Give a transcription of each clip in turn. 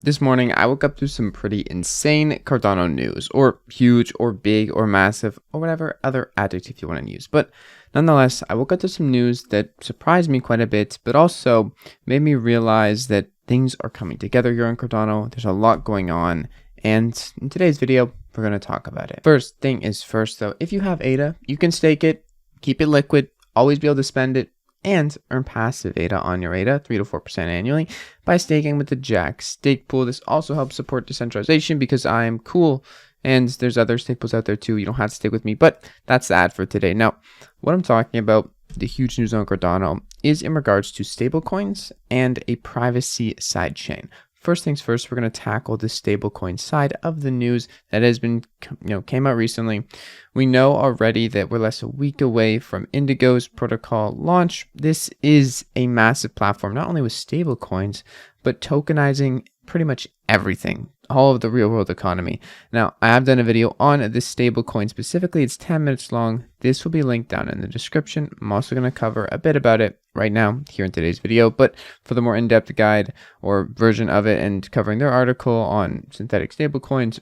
This morning, I woke up to some pretty insane Cardano news, or huge, or big, or massive, or whatever other adjective you want to use. But nonetheless, I woke up to some news that surprised me quite a bit, but also made me realize that things are coming together here on Cardano. There's a lot going on, and in today's video, we're going to talk about it. First thing is first, though, if you have ADA, you can stake it, keep it liquid, always be able to spend it, and earn passive ADA on your ADA, 3 to 4% annually, by staking with the Jack stake pool. This also helps support decentralization because I am cool, and there's other stake pools out there too. You don't have to stick with me, but that's the ad for today. Now, what I'm talking about, the huge news on Cardano, is in regards to stablecoins and a privacy sidechain. First things first, we're going to tackle the stablecoin side of the news that has been, came out recently. We know already that we're less a week away from Indigo's protocol launch. This is a massive platform, not only with stablecoins, but tokenizing pretty much everything, all of the real world economy. Now, I have done a video on this stablecoin specifically. It's 10 minutes long. This will be linked down in the description. I'm also going to cover a bit about it right now here in today's video, but for the more in-depth guide or version of it and covering their article on synthetic stablecoins,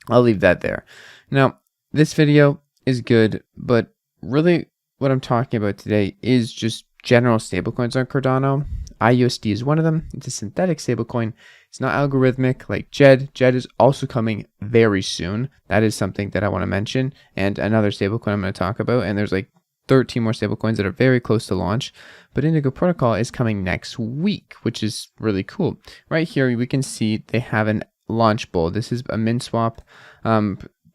I'll leave that there. Now, this video is good, but really what I'm talking about today is just general stablecoins on Cardano. IUSD is one of them. It's a synthetic stablecoin. It's not algorithmic like JED. JED is also coming very soon. That is something that I want to mention. And another stablecoin I'm going to talk about. And there's like 13 more stablecoins that are very close to launch. But Indigo Protocol is coming next week, which is really cool. Right here, we can see they have an launch bull. This is a min swap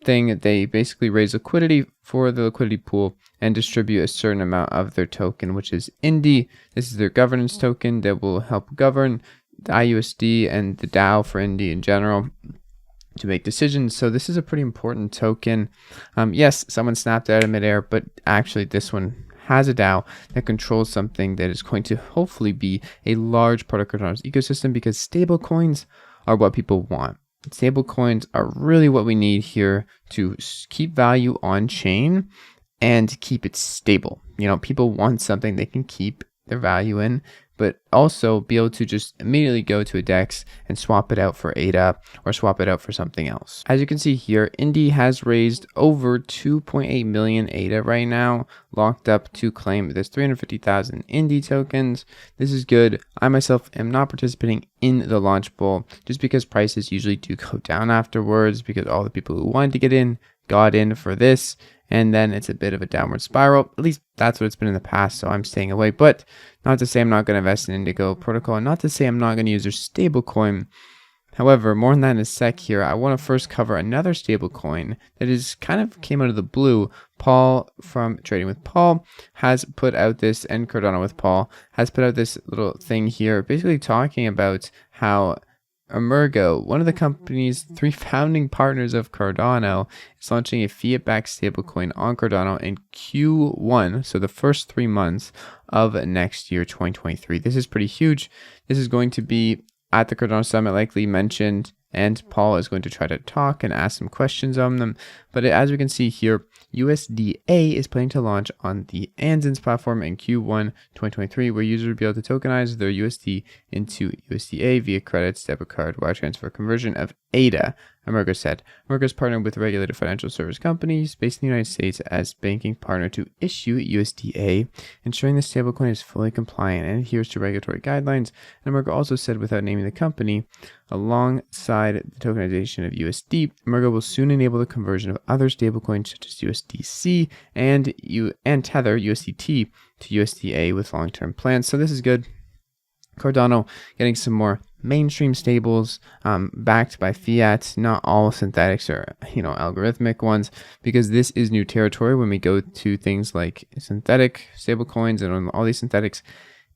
thing. They basically raise liquidity for the liquidity pool and distribute a certain amount of their token, which is Indy. This is their governance token that will help govern the IUSD and the DAO for Indy in general to make decisions. So this is a pretty important token. Yes, someone snapped it out of midair, but actually this one has a DAO that controls something that is going to hopefully be a large part of Cardano's ecosystem, because stable coins are what people want. Stable coins are really what we need here to keep value on chain and keep it stable. People want something they can keep their value in, but also be able to just immediately go to a DEX and swap it out for ADA or swap it out for something else. As you can see here, Indy has raised over 2.8 million ADA right now, locked up to claim this 350,000 Indy tokens. This is good. I myself am not participating in the launch bull just because prices usually do go down afterwards, because all the people who wanted to get in got in for this, and then it's a bit of a downward spiral. At least that's what it's been in the past, so I'm staying away. But not to say I'm not going to invest in Indigo Protocol, and not to say I'm not going to use their stablecoin. However, more on that in a sec here. I want to first cover another stablecoin that is kind of came out of the blue. Paul from Trading with Paul has put out this, and Cardano with Paul has put out this little thing here, basically talking about how Emergo, one of the company's 3 founding partners of Cardano, is launching a fiat-backed stablecoin on Cardano in Q1, so the first 3 months of next year, 2023. This is pretty huge. This is going to be at the Cardano Summit, likely mentioned, and Paul is going to try to talk and ask some questions on them. But as we can see here, USDA is planning to launch on the Anzins platform in Q1 2023, where users will be able to tokenize their USD into USDA via credits, debit card, wire transfer conversion of ADA, Emergo said. Emergo is partnered with regulated financial service companies based in the United States as banking partner to issue USDA, ensuring the stablecoin is fully compliant and adheres to regulatory guidelines. And Emergo also said, without naming the company, alongside the tokenization of USD, Emergo will soon enable the conversion of other stablecoins such as USDC and Tether USDT to USDA with long-term plans. So this is good. Cardano getting some more mainstream stables backed by fiat, not all synthetics or algorithmic ones, because this is new territory when we go to things like synthetic stablecoins and all these synthetics.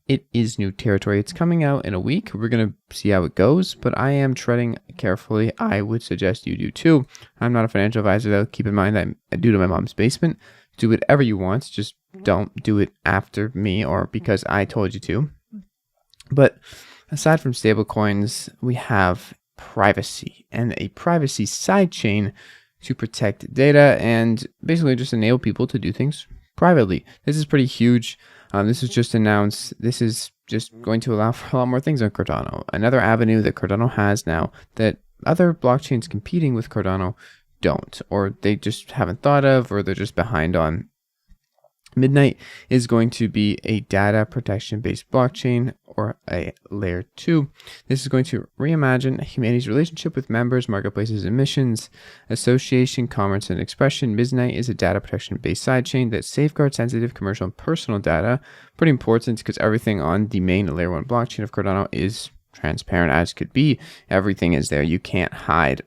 It is new territory. It's coming out in a week. We're going to see how it goes, but I am treading carefully. I would suggest you do too. I'm not a financial advisor, though. Keep in mind that I do to my mom's basement. Do whatever you want. Just don't do it after me or because I told you to. But aside from stablecoins, we have privacy and a privacy sidechain to protect data and basically just enable people to do things privately. This is pretty huge. This was just announced. This is just going to allow for a lot more things on Cardano. Another avenue that Cardano has now that other blockchains competing with Cardano don't, or they just haven't thought of, or they're just behind on. Midnight is going to be a data protection based blockchain, or a layer 2. This is going to reimagine humanity's relationship with members, marketplaces, emissions, association, commerce, and expression. Midnight is a data protection based sidechain that safeguards sensitive commercial and personal data. Pretty important because everything on the main layer 1 blockchain of Cardano is transparent as could be. Everything is there. You can't hide.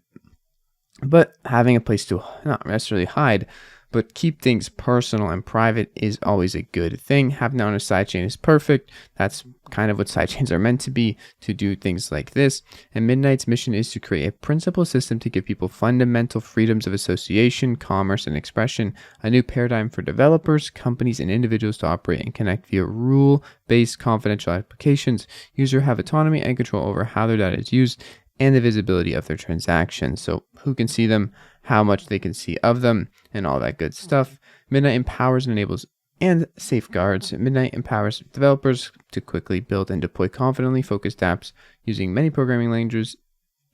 But having a place to not necessarily hide, but keep things personal and private is always a good thing. Having that on a sidechain is perfect. That's kind of what sidechains are meant to be, to do things like this. And Midnight's mission is to create a principled system to give people fundamental freedoms of association, commerce, and expression, a new paradigm for developers, companies, and individuals to operate and connect via rule-based confidential applications. Users have autonomy and control over how their data is used and the visibility of their transactions. So who can see them, how much they can see of them, and all that good stuff. Midnight empowers and enables and safeguards. Midnight empowers developers to quickly build and deploy confidently focused apps using many programming languages,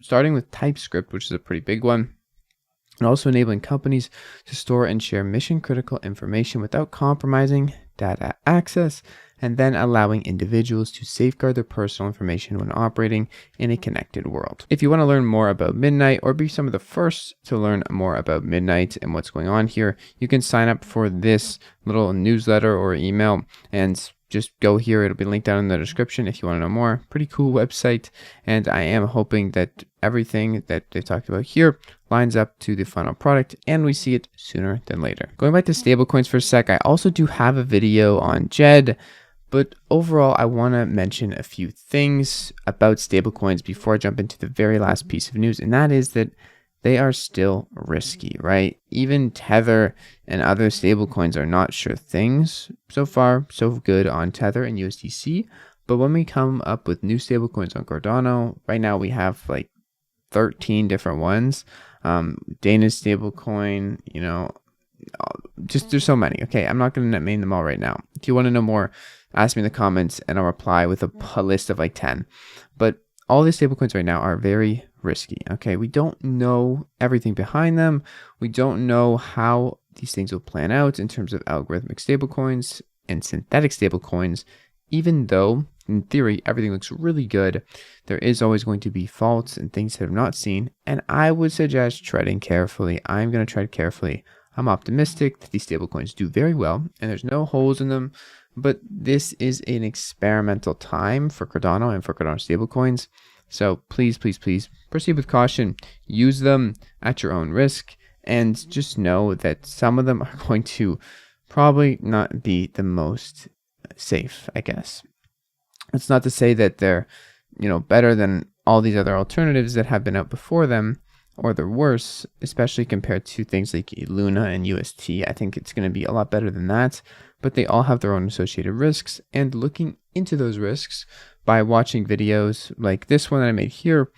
starting with TypeScript, which is a pretty big one, and also enabling companies to store and share mission-critical information without compromising data access, and then allowing individuals to safeguard their personal information when operating in a connected world. If you want to learn more about Midnight, or be some of the first to learn more about Midnight and what's going on here, you can sign up for this little newsletter or email, and just go here. It'll be linked down in the description if you want to know more. Pretty cool website, and I am hoping that everything that they talked about here lines up to the final product and we see it sooner than later. Going back to stablecoins for a sec, I also do have a video on JED, but overall I want to mention a few things about stablecoins before I jump into the very last piece of news, and that is that they are still risky, right? Even Tether and other stablecoins are not sure things. So far, so good on Tether and USDC. But when we come up with new stablecoins on Cardano, right now we have like 13 different ones. Dana's stablecoin, just there's so many. Okay, I'm not going to name them all right now. If you want to know more, ask me in the comments and I'll reply with a list of like 10. But all these stablecoins right now are very risky. Okay, we don't know everything behind them. We don't know how these things will plan out in terms of algorithmic stablecoins and synthetic stablecoins. Even though in theory everything looks really good, there is always going to be faults and things that I've not seen, and I would suggest treading carefully. I'm going to tread carefully. I'm optimistic that these stablecoins do very well and there's no holes in them, but this is an experimental time for Cardano and for Cardano stablecoins. So please, please, please proceed with caution. Use them at your own risk, and just know that some of them are going to probably not be the most safe, I guess. It's not to say that they're, better than all these other alternatives that have been out before them, or they're worse, especially compared to things like Luna and UST. I think it's going to be a lot better than that, but they all have their own associated risks, and looking into those risks by watching videos like this one that I made here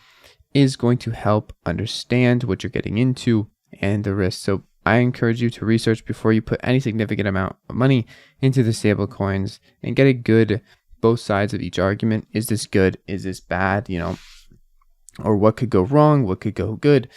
is going to help understand what you're getting into and the risks. So I encourage you to research before you put any significant amount of money into the stable coins and get a good both sides of each argument. Is this good? Is this bad? Or what could go wrong? What could go good?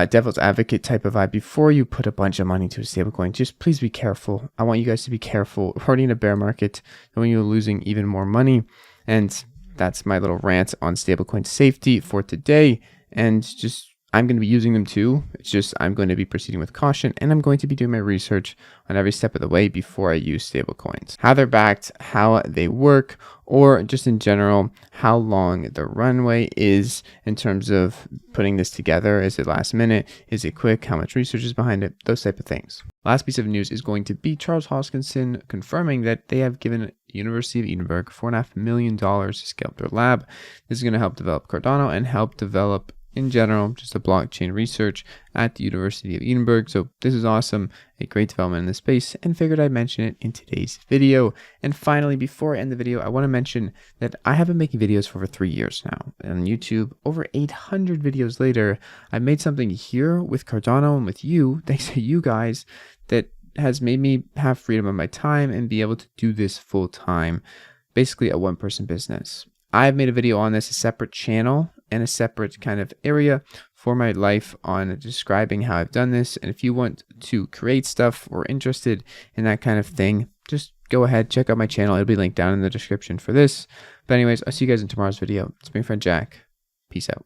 Devil's advocate type of vibe before you put a bunch of money into a stablecoin. Just please be careful. I want you guys to be careful. We're already in a bear market, and when you're losing even more money. And that's my little rant on stablecoin safety for today. And just, I'm going to be using them too. It's just, I'm going to be proceeding with caution, and I'm going to be doing my research on every step of the way before I use stablecoins. How they're backed, how they work, or just in general, how long the runway is in terms of putting this together. Is it last minute? Is it quick? How much research is behind it? Those type of things. Last piece of news is going to be Charles Hoskinson confirming that they have given University of Edinburgh $4.5 million to scale up their lab. This is going to help develop Cardano and help develop in general, just the blockchain research at the University of Edinburgh. So this is awesome, a great development in the space, and figured I'd mention it in today's video. And finally, before I end the video, I want to mention that I have been making videos for over 3 years now on YouTube. Over 800 videos later, I made something here with Cardano and with you, thanks to you guys, that has made me have freedom of my time and be able to do this full time, basically a one-person business. I've made a video on this, a separate channel and a separate kind of area for my life on describing how I've done this. And if you want to create stuff or interested in that kind of thing, just go ahead, check out my channel. It'll be linked down in the description for this. But anyways, I'll see you guys in tomorrow's video. It's my friend Jack. Peace out.